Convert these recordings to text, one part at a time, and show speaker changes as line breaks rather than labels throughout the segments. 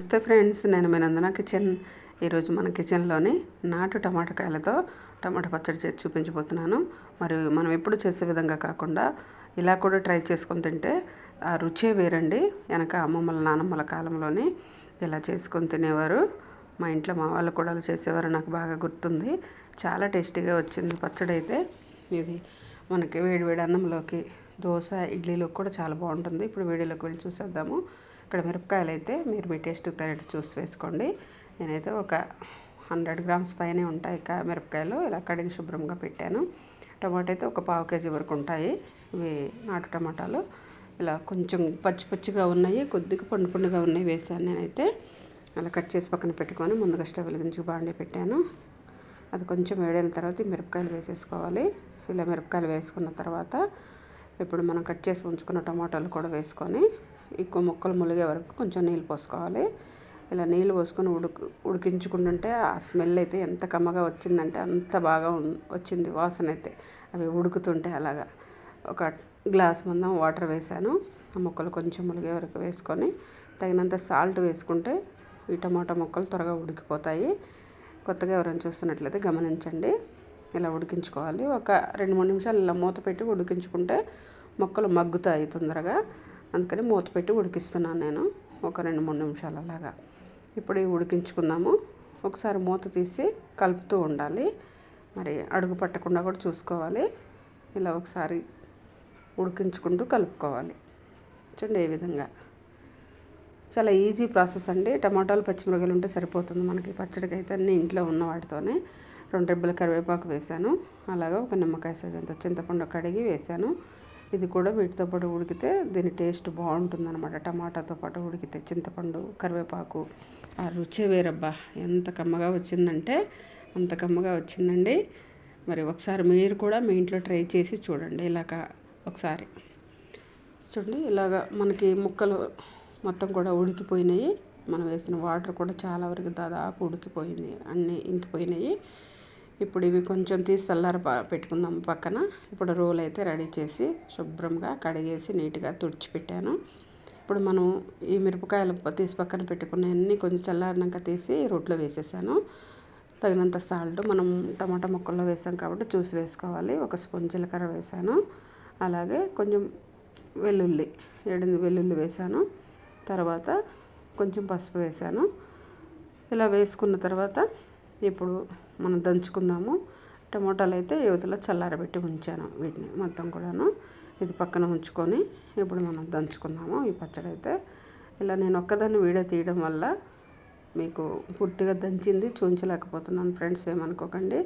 నమస్తే ఫ్రెండ్స్, నేను మీ నందన కిచెన్. ఈరోజు మన కిచెన్లోని నాటు టమాటకాయలతో టమాటా పచ్చడి చేసి చూపించబోతున్నాను. మరి మనం ఎప్పుడు చేసే విధంగా కాకుండా ఇలా కూడా ట్రై చేసుకొని తింటే ఆ రుచే వేరండి. వెనక అమ్మమ్మల నానమ్మల కాలంలోని ఇలా చేసుకొని తినేవారు. మా ఇంట్లో మా వాళ్ళు కూడా చేసేవారు, నాకు బాగా గుర్తుంది. చాలా టేస్టీగా వచ్చింది పచ్చడి అయితే. ఇది మనకి వేడివేడి అన్నంలోకి, దోశ, ఇడ్లీలోకి కూడా చాలా బాగుంటుంది. ఇప్పుడు వీడియోలోకి వెళ్ళి చూసేద్దాము. ఇక్కడ మిరపకాయలు అయితే మీరు మీ టేస్ట్కి తగ్గట్టు చూసి వేసుకోండి. నేనైతే ఒక 100 గ్రామ్స్ పైనే ఉంటాయి మిరపకాయలు. ఇలా కడిగి శుభ్రంగా పెట్టాను. టమాటా అయితే ఒక 1/2 కేజీ వరకు ఉంటాయి. ఇవి నాటు టమాటాలు. ఇలా కొంచెం పచ్చి పచ్చిగా ఉన్నాయి, కొద్దిగా పండు పండుగా ఉన్నాయి వేసాను నేనైతే. అలా కట్ చేసి పక్కన పెట్టుకొని ముందుగా స్టవ్ వెలిగించి బాండి పెట్టాను. అది కొంచెం వేడైన తర్వాత ఈ మిరపకాయలు వేసేసుకోవాలి. ఇలా మిరపకాయలు వేసుకున్న తర్వాత ఇప్పుడు మనం కట్ చేసి ఉంచుకున్న టమాటాలు కూడా వేసుకొని ఎక్కువ ముక్కలు ములిగే వరకు కొంచెం నీళ్ళు పోసుకోవాలి. ఇలా నీళ్ళు పోసుకొని ఉడికించుకుంటుంటే ఆ స్మెల్ అయితే ఎంత కమ్మగా వచ్చిందంటే అంత బాగా వచ్చింది వాసన అయితే. అవి ఉడుకుతుంటే అలాగా ఒక గ్లాస్ మందం వాటర్ వేసాను. ఆ ముక్కలు కొంచెం ములిగే వరకు వేసుకొని తగినంత సాల్ట్ వేసుకుంటే ఈ టమాటా ముక్కలు త్వరగా ఉడికిపోతాయి. కొత్తగా ఎవరైనా చూస్తున్నట్లయితే గమనించండి. ఇలా ఉడికించుకోవాలి. ఒక 2-3 నిమిషాలు ఇలా మూత పెట్టి ఉడికించుకుంటే ముక్కలు మగ్గుతాయి తొందరగా. అందుకని మూత పెట్టి ఉడికిస్తున్నాను నేను ఒక 2-3 నిమిషాలు అలాగా. ఇప్పుడు ఉడికించుకుందాము. ఒకసారి మూత తీసి కలుపుతూ ఉండాలి. మరి అడుగు పట్టకుండా కూడా చూసుకోవాలి. ఇలా ఒకసారి ఉడికించుకుంటూ కలుపుకోవాలి. చూడండి ఏ విధంగా. చాలా ఈజీ ప్రాసెస్ అండి. టమాటాలు, పచ్చిమిరపకాయలు ఉంటే సరిపోతుంది మనకి పచ్చడికి అయితే. అన్నీ ఇంట్లో ఉన్న వాటితోనే. 2 రెబ్బల కరివేపాకు వేసాను. అలాగా ఒక నిమ్మకాయ సైజ్ అంత చింతపండు కడిగి వేసాను. ఇది కూడా వీటితో పాటు ఉడికితే దీని టేస్ట్ బాగుంటుంది అనమాట. టమాటాతో పాటు ఉడికితే చింతపండు, కరివేపాకు ఆ రుచి వేరబ్బా, ఎంత కమ్మగా వచ్చిందంటే అంత కమ్మగా వచ్చిందండి. మరి ఒకసారి మీరు కూడా మీ ఇంట్లో ట్రై చేసి చూడండి. ఇలాగ ఒకసారి చూడండి. ఇలాగా మనకి ముక్కలు మొత్తం కూడా ఉడికిపోయినాయి. మనం వేసిన వాటర్ కూడా చాలా వరకు దాదాపు ఉడికిపోయింది, అన్నీ ఇంకిపోయినాయి. ఇప్పుడు ఇవి కొంచెం తీసి చల్లార పెట్టుకుందాం పక్కన. ఇప్పుడు రోల్ అయితే రెడీ చేసి శుభ్రంగా కడిగేసి నీట్గా తుడిచిపెట్టాను. ఇప్పుడు మనం ఈ మిరపకాయలు తీసి పక్కన పెట్టుకున్నవన్నీ కొంచెం చల్లారినాక తీసి రోట్లో వేసేసాను. తగినంత సాల్ట్ మనం టమాటా ముక్కల్లో వేసాం కాబట్టి చూసి వేసుకోవాలి. 1 స్పూన్ జీలకర్ర వేసాను. అలాగే కొంచెం వెల్లుల్లి, 7 వెల్లుల్లి వేసాను. తర్వాత కొంచెం పసుపు వేసాను. ఇలా వేసుకున్న తర్వాత ఇప్పుడు మనం దంచుకుందాము. టమోటాలు అయితే యువతలో చల్లారబెట్టి ఉంచాను వీటిని మొత్తం కూడాను. ఇది పక్కన ఉంచుకొని ఇప్పుడు మనం దంచుకుందాము ఈ పచ్చడి అయితే. ఇలా నేను ఒక్కదాన్ని వీడియో తీయడం వల్ల మీకు పూర్తిగా దంచింది చూపించలేకపోతున్నాను ఫ్రెండ్స్, ఏమనుకోకండి.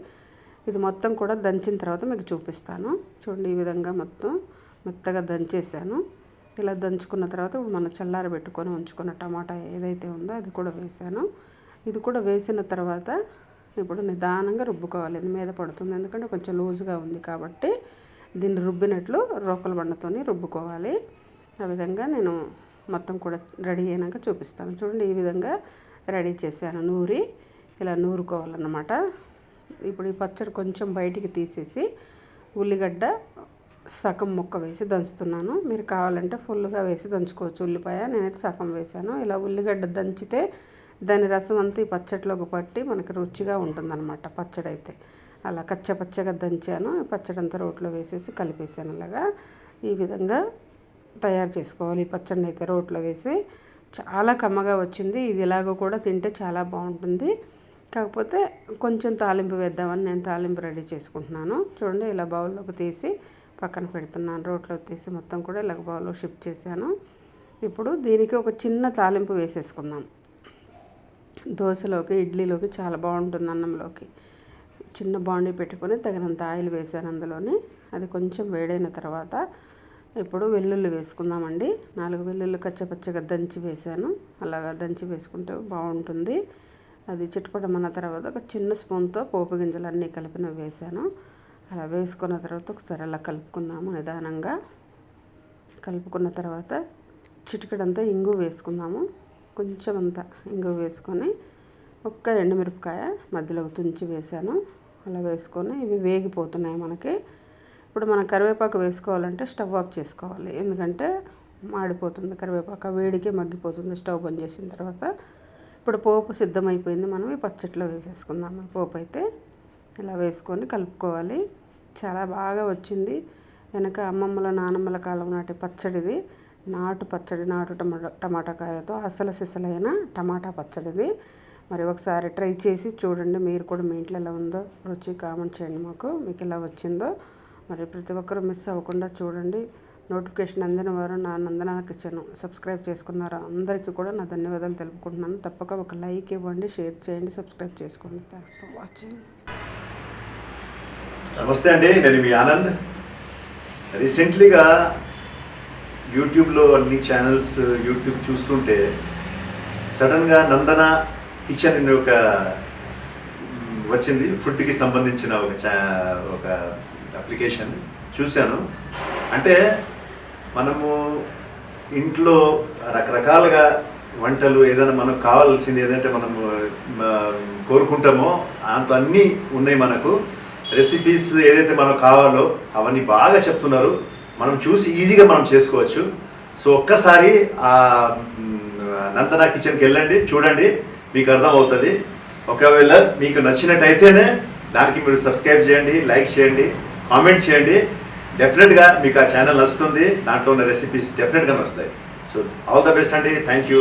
ఇది మొత్తం కూడా దంచిన తర్వాత మీకు చూపిస్తాను. చూడండి ఈ విధంగా మొత్తం మెత్తగా దంచేసాను. ఇలా దంచుకున్న తర్వాత ఇప్పుడు మనం చల్లారబెట్టుకొని ఉంచుకున్న టమాటా ఏదైతే ఉందో అది కూడా వేసాను. ఇది కూడా వేసిన తర్వాత ఇప్పుడు నిదానంగా రుబ్బుకోవాలి. ఇది మీద పడుతుంది, ఎందుకంటే కొంచెం లూజ్గా ఉంది కాబట్టి దీన్ని రుబ్బినట్లు రోకల బండతోని రుబ్బుకోవాలి. ఆ విధంగా నేను మొత్తం కూడా రెడీ అయినాక చూపిస్తాను. చూడండి ఈ విధంగా రెడీ చేశాను. నూరి ఇలా నూరుకోవాలన్నమాట. ఇప్పుడు ఈ పచ్చడి కొంచెం బయటికి తీసేసి ఉల్లిగడ్డ సగం ముక్క వేసి దంచుతున్నాను. మీరు కావాలంటే ఫుల్గా వేసి దంచుకోవచ్చు ఉల్లిపాయ. నేనైతే సగం వేసాను. ఇలా ఉల్లిగడ్డ దంచితే దాని రసం అంతా ఈ పచ్చడిలోకి పట్టి మనకి రుచిగా ఉంటుందన్నమాట పచ్చడి అయితే. అలా కచ్చపచ్చగా దంచాను. పచ్చడి అంతా రోట్లో వేసేసి కలిపేసాను. అలాగా ఈ విధంగా తయారు చేసుకోవాలి ఈ పచ్చడిని అయితే రోట్లో వేసి. చాలా కమ్మగా వచ్చింది. ఇది ఇలాగ కూడా తింటే చాలా బాగుంటుంది. కాకపోతే కొంచెం తాలింపు వేద్దామని నేను తాలింపు రెడీ చేసుకుంటున్నాను. చూడండి ఇలా బౌల్లోకి తీసి పక్కన పెడుతున్నాను. రోట్లో తీసి మొత్తం కూడా ఇలా బౌల్లో షిఫ్ట్ చేశాను. ఇప్పుడు దీనికి ఒక చిన్న తాలింపు వేసేసుకుందాం. దోశలోకి, ఇడ్లీలోకి చాలా బాగుంటుంది, అన్నంలోకి. చిన్న బాండీ పెట్టుకొని తగినంత ఆయిల్ వేసాను అందులోని. అది కొంచెం వేడైన తర్వాత ఇప్పుడు వెల్లుల్లి వేసుకుందామండి. 4 వెల్లుల్లి కచ్చపచ్చగా దంచి వేసాను. అలాగా దంచి వేసుకుంటే బాగుంటుంది. అది చిటపటమన్న తర్వాత ఒక చిన్న స్పూన్తో పోపు గింజలు అన్నీ కలిపినవి వేసాను. అలా వేసుకున్న తర్వాత ఒకసారి అలా కలుపుకుందాము నిదానంగా. కలుపుకున్న తర్వాత చిటికెడంతా ఇంగు వేసుకుందాము. కొంచెం అంతా ఇంగు వేసుకొని ఒక్క ఎండుమిరపకాయ మధ్యలోకి తుంచి వేసాను. అలా వేసుకొని ఇవి వేగిపోతున్నాయి మనకి. ఇప్పుడు మనం కరివేపాకు వేసుకోవాలంటే స్టవ్ ఆఫ్ చేసుకోవాలి, ఎందుకంటే మాడిపోతుంది కరివేపాకు, వేడికే మగ్గిపోతుంది స్టవ్ బంద్ చేసిన తర్వాత. ఇప్పుడు పోపు సిద్ధమైపోయింది. మనం ఈ పచ్చట్లో వేసేసుకుందాము. పోపు అయితే ఇలా వేసుకొని కలుపుకోవాలి. చాలా బాగా వచ్చింది. వెనక అమ్మమ్మల నానమ్మల కాలం నాటి పచ్చడిది, నాటు పచ్చడి, నాటు టమాటా కాయలతో అసలు సిసలైన టమాటా పచ్చడిది. మరి ఒకసారి ట్రై చేసి చూడండి. మీరు కూడా మీ ఇంట్లో ఎలా ఉందో రుచి కామెంట్ చేయండి మాకు, మీకు ఎలా వచ్చిందో. మరి ప్రతి ఒక్కరూ మిస్ అవ్వకుండా చూడండి. నోటిఫికేషన్ అందిన వారు నా నందన కిచెన్ సబ్స్క్రైబ్ చేసుకున్నారు అందరికీ కూడా నా ధన్యవాదాలు తెలుపుకుంటున్నాను. తప్పక ఒక లైక్ ఇవ్వండి, షేర్ చేయండి, సబ్స్క్రైబ్ చేసుకోండి. Thanks for watching.
నమస్తే అండి, నేను మీ ఆనంద్. రీసెంట్లీగా యూట్యూబ్లో అన్ని ఛానల్స్ యూట్యూబ్ చూస్తుంటే సడన్గా నందన కిచెన్ అనే ఒక వచ్చింది. ఫుడ్కి సంబంధించిన ఒక అప్లికేషన్ చూశాను. అంటే మనము ఇంట్లో రకరకాలుగా వంటలు ఏదైనా మనకు కావాల్సింది ఏదంటే మనము కోరుకుంటామో దాంట్లో అన్నీ ఉన్నాయి. మనకు రెసిపీస్ ఏదైతే మనకు కావాలో అవన్నీ బాగా చెప్తున్నారు. మనం చూసి ఈజీగా మనం చేసుకోవచ్చు. సో ఒక్కసారి ఆ నందన కిచెన్కి వెళ్ళండి, చూడండి, మీకు అర్థం అవుతుంది. ఒకవేళ మీకు నచ్చినట్టయితేనే దానికి మీరు సబ్స్క్రైబ్ చేయండి, లైక్ చేయండి, కామెంట్ చేయండి. డెఫినెట్గా మీకు ఆ ఛానల్ నచ్చుతుంది. దాంట్లో ఉన్న రెసిపీస్ డెఫినెట్గా వస్తాయి. సో ఆల్ ద బెస్ట్ అండి. Thank you.